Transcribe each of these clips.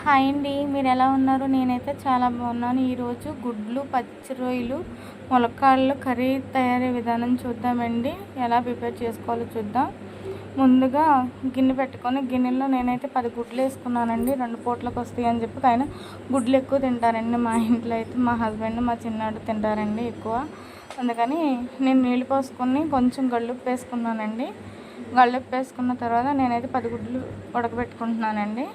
Hi అండి, మీరు ఎలా ఉన్నారు? నేనైతే చాలా బాగున్నాను. ఈరోజు గుడ్లు, పచ్చి రొయ్యలు, ములక్కాడలు కర్రీ తయారీ విధానం చూద్దామండి. ఎలా ప్రిపేర్ చేసుకోవాలో చూద్దాం. ముందుగా గిన్నె పెట్టుకొని గిన్నెలో నేనైతే 10 గుడ్లు వేసుకున్నానండి. 2 పూటలకు వస్తాయి అని చెప్పి. ఆయన గుడ్లు ఎక్కువ తింటారండి మా ఇంట్లో అయితే. మా హస్బెండ్, మా చిన్నాడు తింటారండి ఎక్కువ. అందుకని నేను నీళ్ళు పోసుకొని కొంచెం గళ్ళుప్పు వేసుకున్నానండి. గళ్ళుప్పు వేసుకున్న తర్వాత నేనైతే 10 గుడ్లు ఉడకబెట్టుకుంటున్నానండి.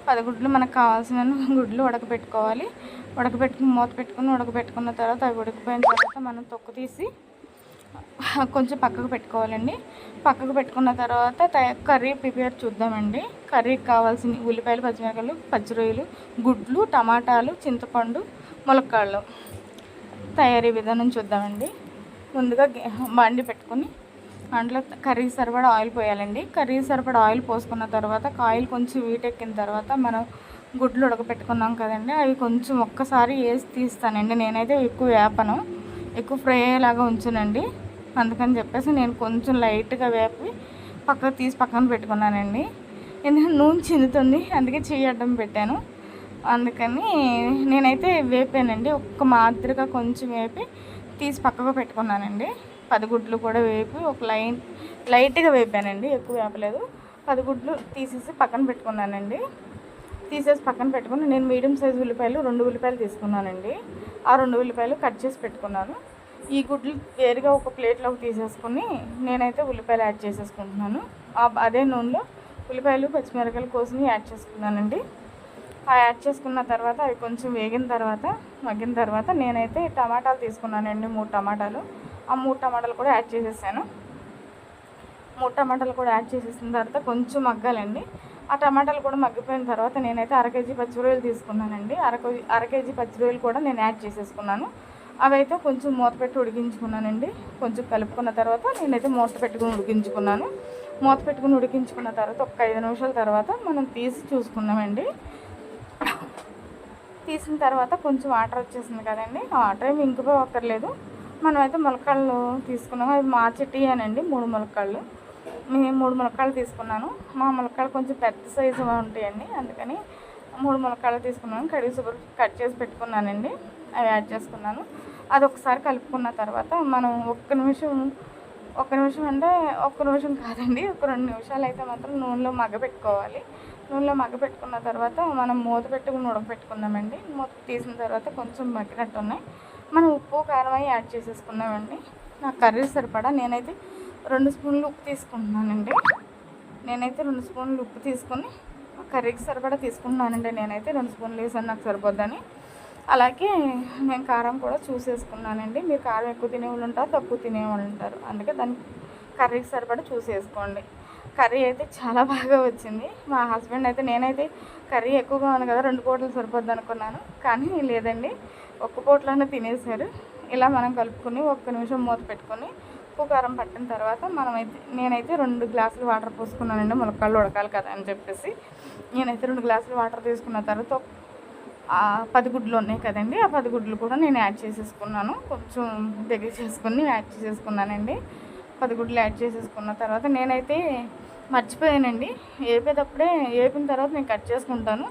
10 గుడ్లు మనకు కావాల్సిన గుడ్లు ఉడకబెట్టుకోవాలి. ఉడకబెట్టుకుని మూత పెట్టుకుని ఉడకబెట్టుకున్న తర్వాత అవి ఉడికిపోయిన తర్వాత మనం తొక్కు తీసి కొంచెం పక్కకు పెట్టుకోవాలండి. పక్కకు పెట్టుకున్న తర్వాత కర్రీ ప్రిపేర్ చూద్దామండి. కర్రీకి కావాల్సిన ఉల్లిపాయలు, పచ్చిమిరపకాయలు, పచ్చి రొయ్యలు, గుడ్లు, టమాటాలు, చింతపండు, ములక్కాడలు తయారీ విధానం చూద్దామండి. ముందుగా బండి పెట్టుకొని దాంట్లో కర్రీకి సరిపడా ఆయిల్ పోయాలండి. కర్రీకి సరిపడా ఆయిల్ పోసుకున్న తర్వాత ఆయిల్ కొంచెం వీటెక్కిన తర్వాత మనం గుడ్లు ఉడకపెట్టుకున్నాం కదండి, అవి కొంచెం ఒక్కసారి వేసి తీస్తానండి. నేనైతే ఎక్కువ వేపను, ఎక్కువ ఫ్రై అయ్యేలాగా ఉంచునండి. అందుకని చెప్పేసి నేను కొంచెం లైట్గా వేపి పక్కకు తీసి పక్కన పెట్టుకున్నానండి. ఎందుకంటే నూనె చిందుతుంది, అందుకే చెయ్యి అడ్డం పెట్టాను. అందుకని నేనైతే వేపానండి. ఒక్క మాదిరిగా కొంచెం వేపి తీసి పక్కకు పెట్టుకున్నానండి. 10 గుడ్లు కూడా వేపి ఒక లైట్గా వేపానండి, ఎక్కువ వేపలేదు. 10 గుడ్లు తీసేసి పక్కన పెట్టుకున్నానండి. తీసేసి పక్కన పెట్టుకుని నేను మీడియం సైజు ఉల్లిపాయలు 2 ఉల్లిపాయలు తీసుకున్నానండి. ఆ 2 ఉల్లిపాయలు కట్ చేసి పెట్టుకున్నాను. ఈ గుడ్లు వేరుగా ఒక ప్లేట్లోకి తీసేసుకుని నేనైతే ఉల్లిపాయలు యాడ్ చేసేసుకుంటున్నాను. అదే నూనెలో ఉల్లిపాయలు, పచ్చిమిరపకాయలు కోసి యాడ్ చేసుకున్నానండి. యాడ్ చేసుకున్న తర్వాత అవి కొంచెం మగ్గిన తర్వాత నేనైతే టమాటాలు తీసుకున్నానండి. 3 టమాటాలు. ఆ 3 టమాటాలు కూడా యాడ్ చేసేసాను. 3 టమాటాలు కూడా యాడ్ చేసేసిన తర్వాత కొంచెం మగ్గాలండి. ఆ టమాటాలు కూడా మగ్గిపోయిన తర్వాత నేనైతే 1/2 కేజీ పచ్చి రొయ్యలు తీసుకున్నానండి. 1/2 కేజీ పచ్చి రొయ్యలు కూడా నేను యాడ్ చేసేసుకున్నాను. అవైతే కొంచెం మూత పెట్టి ఉడికించుకున్నానండి. కొంచెం కలుపుకున్న తర్వాత నేనైతే మూత పెట్టుకుని ఉడికించుకున్నాను. మూత పెట్టుకుని ఉడికించుకున్న తర్వాత ఒక 5 నిమిషాల తర్వాత మనం తీసి చూసుకున్నామండి. తీసిన తర్వాత కొంచెం వాటర్ వచ్చేసింది కదండి, ఆ వాటర్ ఏమి ఇంకిపోక్కర్లేదు. మనమైతే ములక్కాడలు తీసుకున్నాము. అవి మార్చెట్టియానండి. 3 ములక్కాడలు, నేను 3 ములక్కాడలు తీసుకున్నాను. మా ములక్కాడలు కొంచెం పెద్ద సైజు ఉంటాయండి, అందుకని 3 ములక్కాడలు తీసుకున్నాను. కడిగి శుభ్రం కట్ చేసి పెట్టుకున్నానండి. అవి యాడ్ చేసుకున్నాను. అది ఒకసారి కలుపుకున్న తర్వాత మనం ఒక్క నిమిషం అంటే ఒక్క నిమిషం కాదండి, ఒక 2 నిమిషాలు అయితే మాత్రం నూనెలో మగ్గపెట్టుకోవాలి. నూనెలో మగ్గపెట్టుకున్న తర్వాత మనం మూత పెట్టుకుని ఉడకపెట్టుకున్నామండి. మూత తీసిన తర్వాత కొంచెం మగ్గినట్టు ఉన్నాయి. మనం ఉప్పు, కారం అవి యాడ్ చేసేసుకున్నామండి. నాకు కర్రీ సరిపడా నేనైతే 2 స్పూన్లు ఉప్పు తీసుకుంటున్నానండి. నేనైతే 2 స్పూన్లు ఉప్పు తీసుకొని కర్రీకి సరిపడా తీసుకుంటున్నానండి. నేనైతే 2 స్పూన్లు వేసాను, నాకు సరిపోద్దని. అలాగే నేను కారం కూడా చూసేసుకున్నానండి. మీరు కారం ఎక్కువ తినేవాళ్ళు ఉంటారు, తక్కువ తినేవాళ్ళు ఉంటారు. అందుకే దాన్ని కర్రీకి సరిపడా చూసేసుకోండి. కర్రీ అయితే చాలా బాగా వచ్చింది. మా హస్బెండ్ అయితే నేనైతే కర్రీ ఎక్కువగా ఉంది కదా 2 పూటలు సరిపోద్ది అనుకున్నాను, కానీ లేదండి, ఒక్క పూటలోనే తినేశారు. ఇలా మనం కలుపుకొని ఒక్క నిమిషం మూత పెట్టుకొని ఉప్పు కారం పట్టిన తర్వాత నేనైతే 2 గ్లాసులు వాటర్ పోసుకున్నానండి. ములక్కాడలు ఉడకాలి కదా అని చెప్పేసి నేనైతే 2 గ్లాసులు వాటర్ తీసుకున్న తర్వాత 10 గుడ్లు ఉన్నాయి కదండి, ఆ 10 గుడ్లు కూడా నేను యాడ్ చేసేసుకున్నాను. కొంచెం దగ్గర చేసుకుని యాడ్ చేసేసుకున్నానండి. 10 గుడ్లు యాడ్ చేసేసుకున్న తర్వాత నేనైతే మర్చిపోయానండి. వేపిన తర్వాత నేను కట్ చేసుకుంటాను.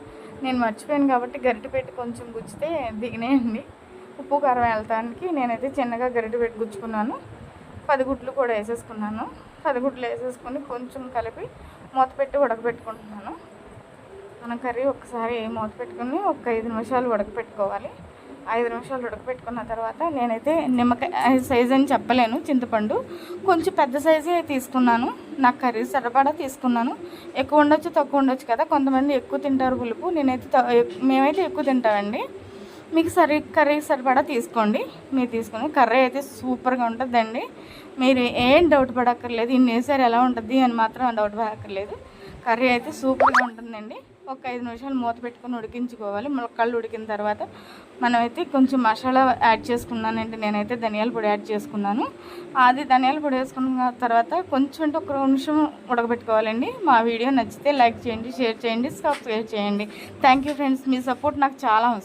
నేను మర్చిపోయాను కాబట్టి గరిటె పెట్టి కొంచెం గుచ్చితే దిగినాయండి. ఉప్పు కారం వెళ్తానికి నేనైతే చిన్నగా గరిటె పెట్టి గుచ్చుకున్నాను. 10 గుడ్లు కూడా వేసేసుకున్నాను. 10 గుడ్లు వేసేసుకొని కొంచెం కలిపి మూత పెట్టి ఉడకబెట్టుకుంటున్నాను. మనం కర్రీ ఒకసారి మూత పెట్టుకుని ఒక 5 నిమిషాలు ఉడకపెట్టుకోవాలి. 5 నిమిషాలు ఉడకపెట్టుకున్న తర్వాత నేనైతే నిమ్మకాయ సైజు అని చెప్పలేను, చింతపండు కొంచెం పెద్ద సైజే తీసుకున్నాను. నాకు కర్రీ సరిపడా తీసుకున్నాను. ఎక్కువ ఉండొచ్చు, తక్కువ ఉండొచ్చు కదా, కొంతమంది ఎక్కువ తింటారు పులుపు. మేమైతే ఎక్కువ తింటామండి. మీకు కర్రీ సరిపడా తీసుకోండి. మీరు తీసుకుని కర్రీ అయితే సూపర్గా ఉంటుందండి. మీరు ఏం డౌట్ పడక్కర్లేదు, ఇన్ని వేసారు ఎలా ఉంటుంది అని మాత్రం డౌట్ పడక్కర్లేదు. కర్రీ అయితే సూపర్గా ఉంటుందండి. ఒక 5 నిమిషాలు మూత పెట్టుకొని ఉడికించుకోవాలి. ములక్కాడలు ఉడికిన తర్వాత మనమైతే కొంచెం మసాలా యాడ్ చేసుకున్నానండి. నేనైతే ధనియాల పొడి యాడ్ చేసుకున్నాను. అది ధనియాల పొడి వేసుకున్న తర్వాత కొంచెం అంటే ఒక నిమిషం ఉడకబెట్టుకోవాలండి. మా వీడియో నచ్చితే లైక్ చేయండి, షేర్ చేయండి, సబ్స్క్రైబ్ చేయండి. Thank you friends, me support నాకు చాలా అవసరం.